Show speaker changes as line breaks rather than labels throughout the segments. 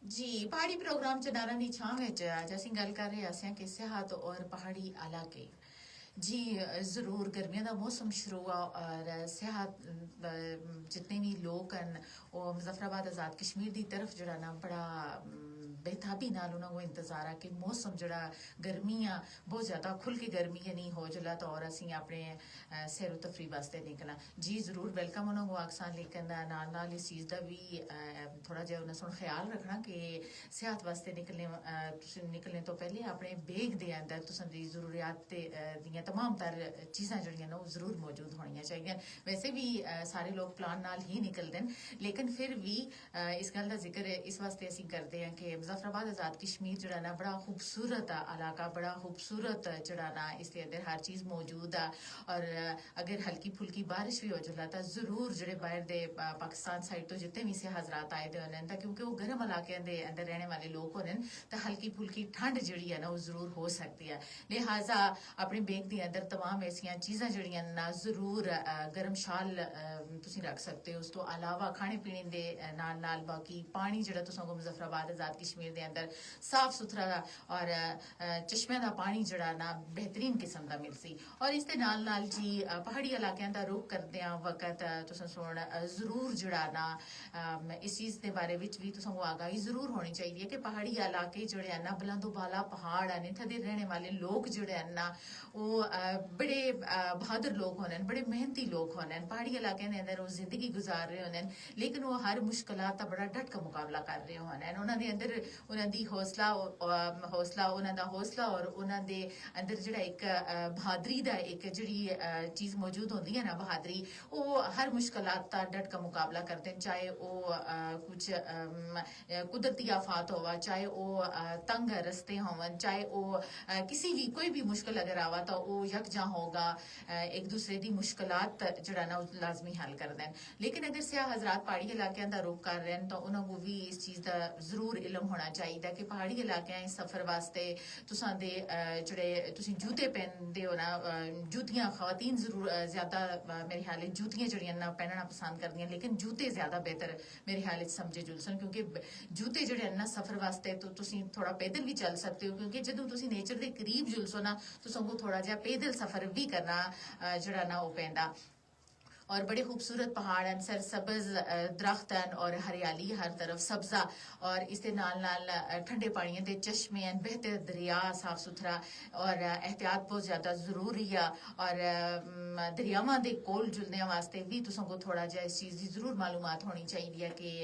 जी पहाड़ी प्रोग्राम च नारां दी छां विच अज असीं गल कर रहे असें कि सेहत और पहाड़ी इलाके जी ज़रूर गर्मियों का मौसम शुरू हुआ और सेहत जितने भी लोग हैं वो मुजफ्फराबाद आज़ाद कश्मीर की तरफ जरा ना बड़ा बेताबी नाल उन्होंने वो इंतजार है कि मौसम जरा गर्मी आ बहुत ज़्यादा खुल के गर्मी है नहीं हो जला तो और असी अपने सैर तफरी वास्ते निकलना जी ज़रूर वेलकम उन्होंने आखसा लेकिन नाल नाल इस चीज़ का भी थोड़ा जिहा उन्हें सुन ख्याल रखना कि सेहत वास्ते निकलने तो पहले अपने बेग के अंदर तुसां दी ज़रूरियात दियां तमाम तर चीज़ां जड़ियां न ज़रूर मौजूद होनी चाहिए वैसे भी सारे लोग प्लान नाल ही निकलते हैं लेकिन फिर भी इस गल का जिक्र इस वास्ते असीं करते हैं कि मुजफ्फराबाद आज़ाद कश्मीर जड़ा ना बड़ा खूबसूरत इलाका बड़ा खूबसूरत जड़ा ना इसके अंदर हर चीज़ मौजूद है और अगर हल्की फुल्की बारिश भी हो जाला तो जरूर जड़े बाहर दे पाकिस्तान साइड तो जितने भी से हजरात आए दे होने क्योंकि वो गर्म इलाके दे अंदर रहने वाले लोग होने तो हल्की फुल्की ठंड जड़ी है ना वो जरूर हो सकती है लिहाजा अपने बेग के अंदर तमाम ऐसिया चीज़ां जड़ियां ना जरूर गर्म शाल तुसीं रख सकते हो उस तो अलावा खाने पीने दे नाल नाल बाकी पानी जड़ा तुसां को मुजफ्फराबाद आज़ाद कश्मीर के अंदर साफ सुथरा और चश्मे का पानी जड़ा ना बेहतरीन किस्म का मिलसी और इसके नाल नाल जी पहाड़ी इलाकों का रुख करते वक्त तुसां सुन जरूर जड़ा ना इस चीज़ के बारे में भी तुसां को आगाही जरूर होनी चाहिए कि पहाड़ी इलाके जोड़े हैं ना बुलंदो बाला पहाड़ हैं इत्थे दे रहने वाले लोग जोड़े हैं ना वो बड़े बहादुर लोग होने बड़े मेहनती लोग होने पहाड़ी इलाके के अंदर वो जिंदगी गुजार रहे होने लेकिन वो हर मुश्किलात का बड़ा डट का मुकाबला कर रहे होने उन्होंने अंदर उन्होंने हौसला उन्होंने हौसला और उन्होंने अंदर जड़ा एक बहादरी का एक जी चीज़ मौजूद होती है ना बहादरी वो हर मुश्किलात का डट का मुकाबला करते हैं चाहे वो कुछ कुदरती आफात होवा चाहे वो तंग रस्ते होवन चाहे वो किसी भी कोई भी मुश्किल अगर आवा तो वो यकजा होगा एक दूसरे की मुश्किलात जड़ा ना लाजमी हल कर दें लेकिन अगर सियाह हजरात पहाड़ी इलाकों का रुख कर रहे हैं तो उन्होंने भी इस चीज़ का जरूर इलम होना चाहिए कि पहाड़ी इलाके सफर वास्ते तुसां दे जड़े तुसीं जूते पहनते हो ना जूतियां खवातीन जरूर ज्यादा मेरे ख्याल जूतियां जड़ियां ना पहनना पसंद करदियां लेकिन जूते ज्यादा बेहतर मेरे ख्याल समझे जुलसन क्योंकि जूते जड़े ना सफर वास्ते तो तुसीं थोड़ा पैदल भी चल सकते हो क्योंकि जदों तुसीं नेचर के करीब जुलसो ना तुसां को थोड़ा जिहा पैदल सफर भी करना जड़ा ना वो पैंदा और बड़े खूबसूरत पहाड़ हैं सरसब्ज दरख्त हैं और हरियाली हर तरफ सब्जा और इसके नाल नाल ठंडे पानियों के चश्मे हैं बेहतर दरिया साफ सुथरा और एहतियात बहुत ज़्यादा जरूरी है और दरियावां के कोल जुलने वास्ते भी तुसों को थोड़ा जिहा इस चीज़ की जरूर मालूमात होनी चाहिए कि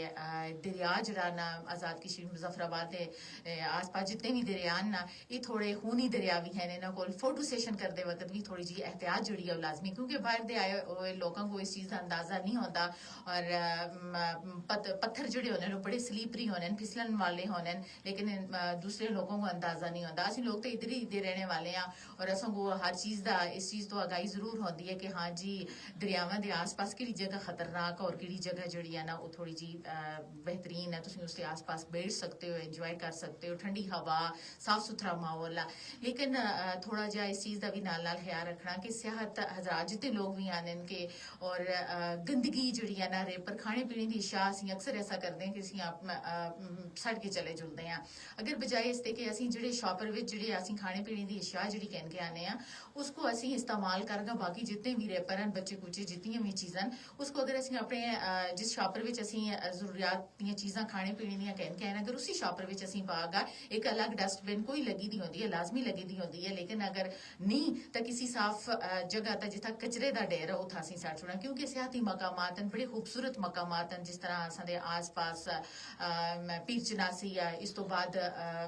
दरिया जरा ना आज़ाद कश्मीर मुजफ्फराबाद के आस पास जितने भी दरिया ना ये थोड़े खूनी दरिया भी हैं इन्होंने को फोटो सेशन करते वक्त भी थोड़ी जी एहतियात जड़ी है लाजमी क्योंकि बाहर दे आए हुए लोगों को इस चीज़ का अंदाजा नहीं होता और पत्थर जुड़े होने बड़े स्लीपरी होने फिसलन वाले होने लेकिन दूसरे लोगों को अंदाजा नहीं होता असं लोग तो इधर ही इधर रहने वाले हैं और असों को हर चीज़ का इस चीज़ तो आगाही जरूर होती है कि हाँ जी दरियावां के आस पास कि जगह खतरनाक और कि जगह जी है ना वो थोड़ी जी बेहतरीन है तुम उसके आस पास बैठ सकते हो इंजॉय कर सकते हो ठंडी हवा साफ सुथरा माहौल है लेकिन थोड़ा जहा इस चीज़ का भी नाल नाल ख्याल रखना कि सेहत हजरात जितने लोग भी आने के और गंदगी जी है ना रेपर खाने पीने की इशा अं अक्सर ऐसा करते हैं कि सड़ के चले जुलते हैं अगर बजाय इसके कि असं जो शॉपर जो असं खाने पीने की इशा जी कह के आने उसको असं इस्तेमाल करगा बाकी जितने भी रेपर हैं बच्चे कुचे जितनी भी चीज़ां उसको अगर असं अपने जिस शॉपर में असं जरूरियात दी चीज़ां खाने पीने दी कह के आए अगर उसी शॉपर में असं पागा एक अलग डस्टबिन कोई लगी दी होती है लाजमी लगी दी होती है लेकिन अगर नहीं तो किसी साफ जगह जिथा कचरे का ढेर है उथा असं सड़ छोड़ना क्योंकि सियाती मकामात हैं बड़े खूबसूरत मकामात हैं जिस तरह असां दे आस पास पीर चनासी है इस तो बाद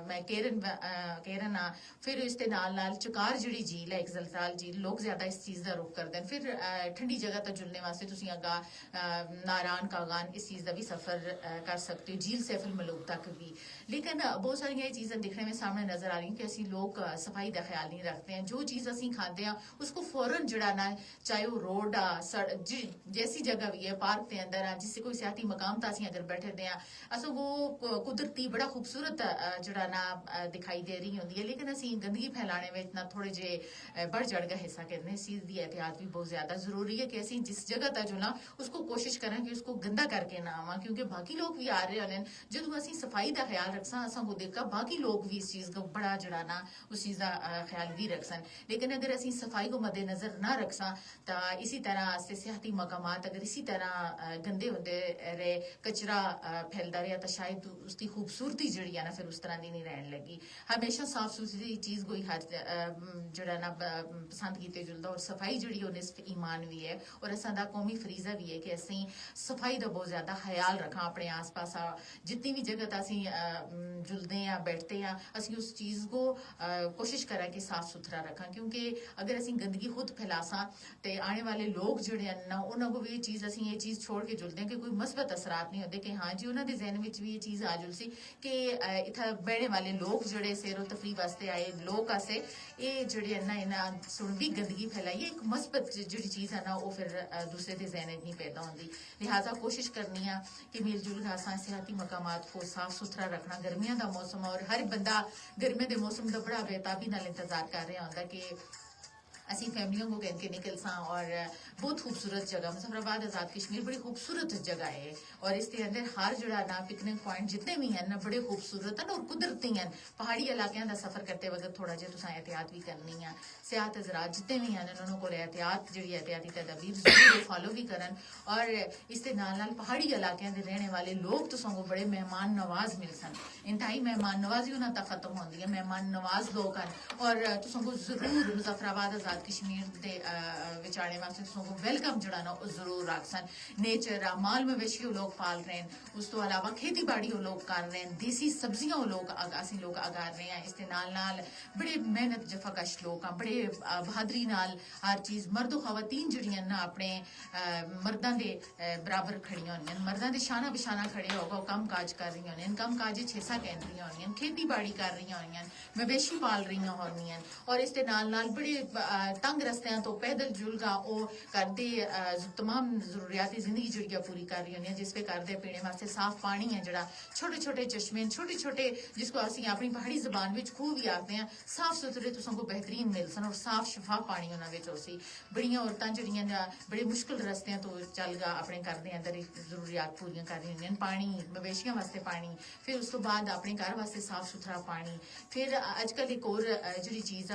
मैं केरन फिर इसके नाल नाल चकार जी झील है एक जलसाल झील लोग ज्यादा इस चीज़ का रुख करते हैं फिर ठंडी जगह तक जुलने वास्ते तुम अगा नारान कागान इस चीज़ का भी सफर कर सकते हो झील सैफुल मलूक तक भी लेकिन बहुत सारी ये चीज़ें दिखने में सामने नजर आ रही कि असं लोग सफाई का ख्याल नहीं रखते हैं जो चीज़ असं खाते हैं उसको फौरन जड़ा ना चाहे वो रोड जैसी जगह भी है पार्क के अंदर जिससे कोई सियाती मकाम था अगर बैठे दे असो वो कुदरती बड़ा खूबसूरत जड़ा ना दिखाई दे रही होंगी है लेकिन असी गंदगी फैलाने में इतना थोड़े जे बढ़ चढ़ का हिस्सा कहते हैं इस चीज की एहतियात भी बहुत ज्यादा जरूरी है कि असी जिस जगह तक जो ना उसको कोशिश करें कि उसको गंदा करके ना आवा क्योंकि बाकी लोग भी आ रहे हैं जो असी सफाई का ख्याल रखसा असा को देखा बाकी लोग भी इस चीज का बड़ा जड़ा ना उस चीज का ख्याल भी रखसन लेकिन अगर असी सफाई को मद्देनजर ना रखसा तो इसी तरह सियाती मकामात अगर इसी तरह गंदे होते रहे कचरा फैलता रहा तो शायद उसकी खूबसूरती जड़ी है ना फिर उस तरह की नहीं रहने लगी हमेशा साफ सुथरी चीज कोई हर जड़ा ना पसंद किते जुलदा और सफाई जड़ी और निस्फ ईमान भी है और असा दा कौमी फरीजा भी है कि असी सफाई का बहुत ज्यादा ख्याल रखा अपने आस पास जितनी भी जगह असी जुलते हैं बैठते हैं असं उस चीज को कोशिश करा कि साफ सुथरा रखा क्योंकि अगर असी गंदगी खुद फैलासा तो आने वाले लोग जोड़े हैं ना उन्होंने को भी ये चीज असी ये चीज छोड़ के जुलते हैं कि कोई मुस्बत असरात नहीं होते कि हाँ जी उन्होंने जहन में भी ये चीज आ जुलसी कि इतना बहने वाले लोग जोड़े सैरो तफरी वास्ते आए लोग आसे ये जोड़े है ना इन्हें सुन भी गंदगी फैलाई एक मुस्बत जी चीज है ना वो फिर दूसरे के जहन नहीं पैदा होती लिहाजा कोशिश करनी है कि मिलजुल के असा सेहती मकामात को साफ सुथरा रखना गर्मियों का मौसम और हर बंदा गर्मियों के मौसम का बड़ा बेताबी नाल इंतजार कर रहा होंगे कि असी फैमिलियों को कह के निकल सा और बहुत खूबसूरत जगह मुजफ्फराबाद आजाद कश्मीर बड़ी खूबसूरत जगह है और इसके अंदर हर जड़ा ना पिकनिक पॉइंट जितने भी हैं ना बड़े खूबसूरत हैं और कुदरती हैं पहाड़ी इलाकों का सफर करते वक्त थोड़ा जिहा तुसां एहतियात भी करनी है सियाहत हजरात जितने भी हैं उन्होंने को एहतियात जी एहतियाती तदबीर जरूर फॉलो भी करन और इसके नाल पहाड़ी इलाकों के रहने वाले लोग तुसां को बड़े मेहमान नवाज मिल सन इंतहाई मेहमान नवाजी उन्हें तक खत्म होती है मेहमान नवाज लोग हैं और तुसां को जरूर मुजफ्फराबाद आजाद कश्मीर के विचारने वास्ते तुसां को वेलकम जड़ा ना जरूर रखसन नेचर माल मवेशी लोग पाल रहे हैं उस तो अलावा खेती बाड़ी लोग कर रहे हैं देसी सब्जियां लोग असी लोग अगा रहे हैं इसके नाल बड़े मेहनत जफाकश लोग हैं बड़े बहादरी नाल हर चीज मर्दो खवातीन जड़ियां ना अपने मर्दां दे बराबर खड़ियां होनियां मर्दां दे शाना बिशाना खड़े होगा कम काज कर रही होनियां कम काज हिस्सा कह रही होनियां खेती बाड़ी कर रही होनियां मवेशी पाल रही होनियां और इसके नाल बड़े तंग रस्तियां तो पैदल जुलगा ओ करते तमाम जरूरियाती जिंदगी जड़ियां पूरी कर रही होनियां जिस पे करते पीने वास्ते साफ पानी है जड़ा छोटे छोटे चश्मे छोटे छोटे जिसको असी अपनी पहाड़ी जबान में खूह भी आखते हैं साफ सुथरे तुसां को बेहतरीन मिल सन और साफ शफाफ पानी उन्होंने उसी बड़ियां औरतां जड़ियां बड़े मुश्किल रस्तियां तो चलगा अपने घर के अंदर जरूरियात पूरियां कर रही होंगे पानी मवेशियां वास्ते पानी फिर उस तो बाद अपने घर वास्ते साफ सुथरा पानी फिर अजकल एक और जी चीज़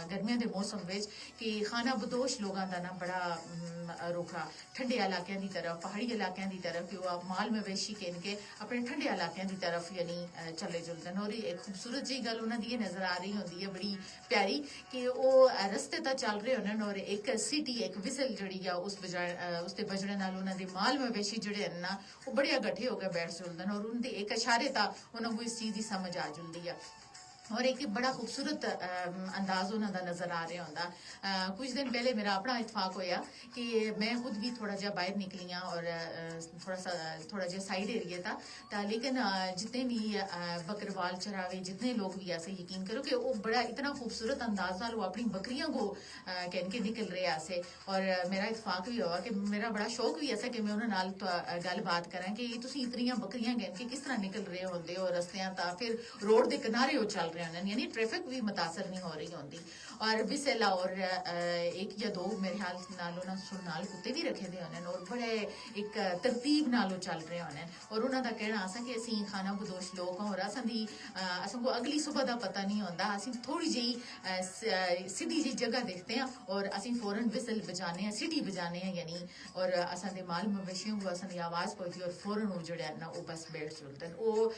गर्मियों के मौसम में कि खाना बदोश लोगों का ना बड़ा रुखा ठंडे इलाकों की तरफ पहाड़ी इलाकों की तरफ कि वह माल मवेशी कह के अपने ठंडे इलाकों की तरफ यानी चले जुलते हैं और एक खूबसूरत जी गल उन्होंने ये नजर आ रही होती है बड़ी प्यारी कि वह रस्ते तक चल रहे होने और एक सीटी एक विसल जड़ी है उसके बजने नाल उन्होंने माल मवेशी जड़े हैं ना वो बड़े इकट्ठे होकर बैठ जुलते हैं और उनके एक इशारे तक उन्होंने इस चीज़ की समझ आ जुलती है और एक बड़ा खूबसूरत अंदाज उन्होंने नजर आ रहा होंगे कुछ दिन पहले मेरा अपना इतफाक होया कि मैं खुद भी थोड़ा जहा बाहर निकली हाँ और थोड़ा जहा साइड एरिया था लेकिन जितने भी बकरवाल चरावे जितने लोग भी ऐसे यकीन करो कि वो बड़ा इतना खूबसूरत अंदाज नाल वो अपनी बकरियों को कह के निकल रहे ऐसे और मेरा इतफाक भी हुआ कि मेरा बड़ा शौक भी ऐसा कि मैं उन्होंने गलबात करा कि तुम इतनियां बकरियां कह के किस तरह निकल रहे होंगे और रस्तियां फिर रोड के किनारे हो चल यानी ट्रैफिक भी मुतासर नहीं हो रही होती और बिसेला और एक या दो मेरे ख्याल नाल कुत्ते भी रखे दे होने और बड़े एक तरतीब नालों चल रहे होने और उन्होंने कहना असा कि असी खाना बदोश लोग हाँ और असन को अगली सुबह का पता नहीं होता असी थोड़ी जी सीधी जी जगह देखते हैं और असी फौरन बिसल बजाने हैं सीटी बजाने हैं यानी और असां माल मवेशियों को असां आवाज़ पहुंची और फौरन वो जड़े ना वो बस बैठ जुलते हैं वो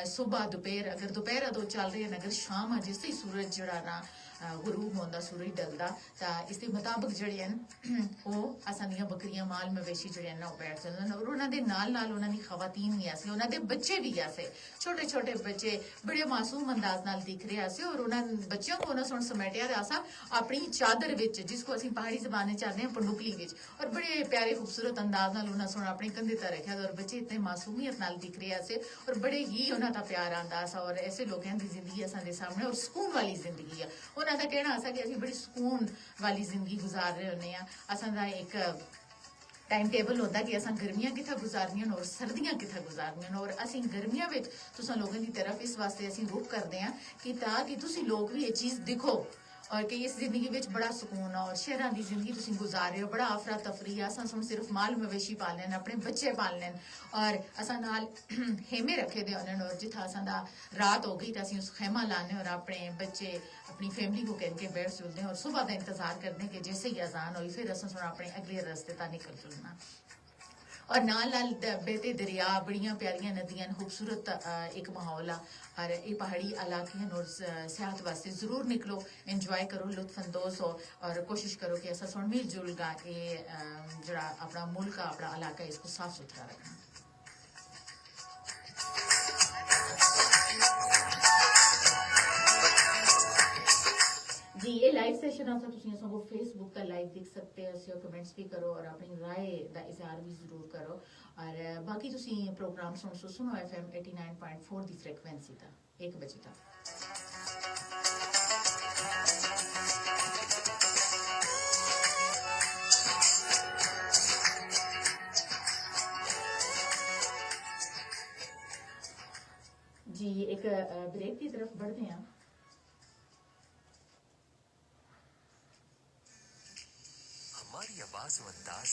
सुबह दोपहर अगर दोपहर दो चल रहे हैं अगर शाम जिस सूरज जड़ा ना गुरूब होंदा सूरज डलदा तो इसके मुताबिक जड़े हैं वो असां दियां बकरियां माल मवेशी जड़े हैं ना वो बैठ चलदे और उन्होंने नाल उन्होंने खवातीन भी ऐसे उन्होंने बच्चे भी ऐसे छोटे छोटे बच्चे बड़े मासूम अंदाज नाल दिख रहे ऐसे और उन्होंने बच्चों को उन्होंने सुन समेटिया असा अपनी चादर विच जिसको असीं पहाड़ी जबान चाहते हैं पंडुकली विच और बड़े प्यारे खूबसूरत अंदाज नाल उन्होंने सुन अपने कंधे पर रखा और बच्चे इतने मासूमियत नाल दिख रहे ऐसे और बड़े ही उन्होंने प्यार आंदा सा और ऐसे लोगों की जिंदगी असां दे सामने और सुकून वाली जिंदगी है उन्होंने कहना असा कि असीं बड़ी सुकून वाली जिंदगी गुजार रहे होने असां दा एक टाइम टेबल होता कि असां गर्मियां कित्थे गुजारनियां और सर्दियां कित्थे गुजारनियां और असीं गर्मियां विच तुसां लोगों की तरफ इस वास्ते असीं रुख करते हैं कि ताकि तुसीं लोग भी ये चीज़ दिखो और कि इस जिंदगी विच बड़ा सुकून है और शहर की जिंदगी तुसीं गुजार रहे हो बड़ा अफरा तफरी है असां सिर्फ माल मवेशी पालने अपने बच्चे पालने और असां नाल खेमे रखे दे होने और जिथा असां दा रात हो गई तो असीं उस खेमा लाने और अपने बच्चे अपनी फैमिली को कह के बैठ सुनते हैं और सुबह का इंतजार करते हैं कि जैसे ही अजान हुई फिर असां अपने अगले रस्ते ता निकल चलना और नाल नाल बहते दरिया बड़ियां प्यारियां नदियां खूबसूरत एक माहौल आ और ये पहाड़ी इलाके हैं और सेहत वास्ते जरूर निकलो एंजॉय करो लुत्फानंदोज हो और कोशिश करो कि ऐसा सुन मिलजुल गा ये जरा अपना मुल्क अपना इलाका इसको साफ सुथरा रखना जी ये लाइव सेशन आता तुम को फेसबुक का लाइव देख सकते हो कमेंट्स भी करो और अपनी राय का इजहार भी जरूर करो और बाकी तुम प्रोग्राम सुनो FM 89.4 दी फ्रीक्वेंसी था 1 बजे तक जी एक ब्रेक की तरफ बढ़ते हैं
हमारी आवाज व अंदाज